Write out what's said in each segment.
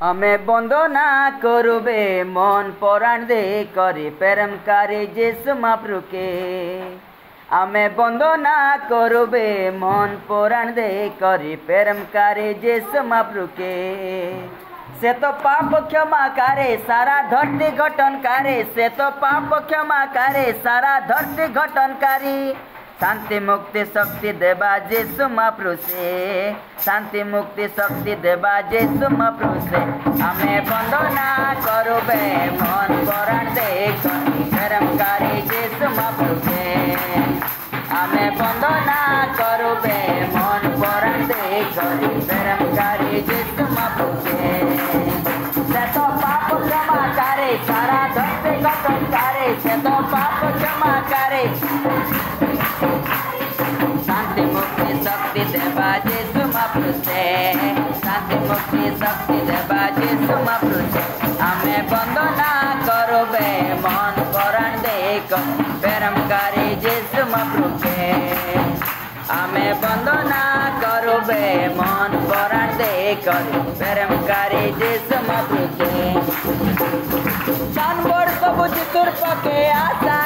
आमे बंदना करुबे मन पराण दे करी प्रेमकारी जेसु महाप्रभु के। आमे बंदना करुबे मन पराण दे करी प्रेमकारी जेसु महाप्रभु के। से तो पाप क्षमा करे सारा धरती गठनकारी, से तो पाप क्षमा करे सारा धरती गठनकारी। शांति मुक्ति शक्ति देवा जेसु महाप्रभु से, शांति मुक्ति शक्ति देवा जेसु महाप्रभु से। आमे बंदना करुबे मन पराण दे करी प्रेमकारी जेसु महाप्रभु के। आमे बंदना करुबे मन पराण दे करी प्रेमकारी जेसु महाप्रभु के। से तो पाप क्षमा करे सारा धरती गठन करे, से तो पाप क्षमा करे शांति मुक्ति शक्ति देवा जेसु महाप्रभु से, शांति मुक्ति शक्ति देवा जेसु महाप्रभु से। आमे बंदना करुबे मन पराण दे करी प्रेमकारी जेसु महाप्रभु के। आमे बंदना करुबे मन पराण दे करी प्रेमकारी जेसु महाप्रभु के। जानवर सब जितुर पके आशा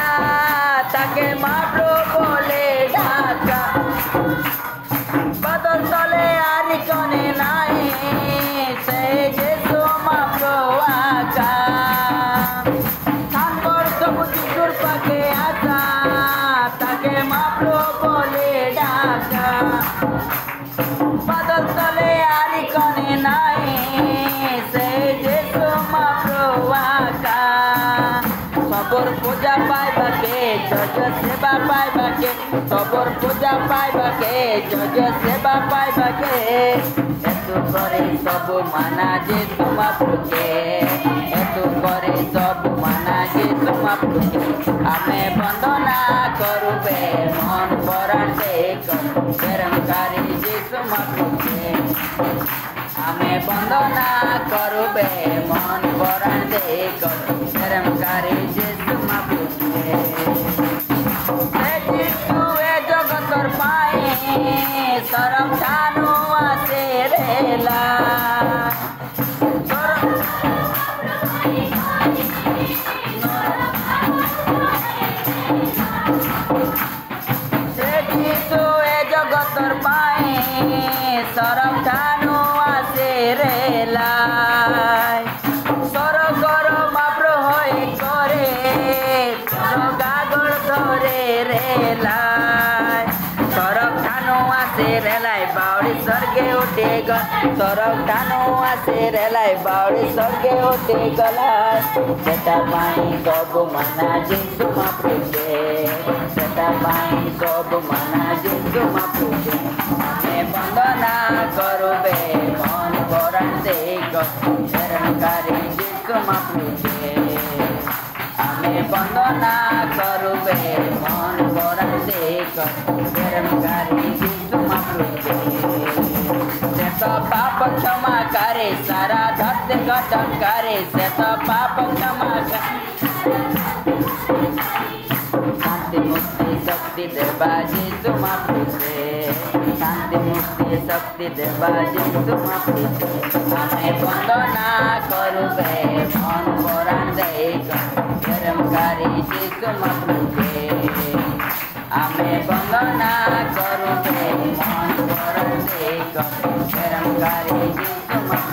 ताके महाप्रभु बोले डाका, बदल तले आरी कने नाई से जेसु महाप्रभु आका। जानवर सब जितुर पके आशा ताके महाप्रभु बोले डाका, बदल तले आरी कने नाई से जेसु महाप्रभु आका। सबोर पूजा पाइबा के जज सेवा पाइबा के, सबोर पूजा पाइबा के जज सेवा पाइबा के। एतु करे सब माना जेसु महाप्रभु के, एतु करे सब माना जेसु महाप्रभु के। आमे बंदना करुबे मन पराण दे करी प्रेमकारी जेसु महाप्रभु के। आमे बंदना करुबे मन पराण दे करी प्रेमकारी जेसु महाप्रभु के। जगतर पाए सरम ठानु आसे रेला, जगतर पाए सरम ठानु आसे रेला। सरगर महाप्रभु होय करे गागड़ धरे रेलाय। सरक ठानु आसे रेलाय बावड़ी स्वर्गे उठे गल, सरक ठानु आसे रेलाय बावड़ी स्वर्गे उठे गलाय। सेटा पाई सब माना जेसु महाप्रभु के, सेटा पाई सब माना जेसु महाप्रभु के। आमे बंदना करुबे मन पराण दे करी प्रेमकारी जेसु महाप्रभु के। आमे बंदना करुबे मन पराण दे करी प्रेमकारी जेसु महाप्रभु के। से तो पाप क्षमा करे सारा धरती गठन करे, से तो पाप क्षमा करे शांति मुक्ति शक्ति देवा जेसु महाप्रभु से, शांति मुक्ति शक्ति देवा जेसु महाप्रभु से। आमे बंदना करुबे मन पराण दे करी प्रेमकारी जेसु महाप्रभु के। आमे बंदना करुबे मन पराण दे करी प्रेमकारी जेसु महाप्रभु।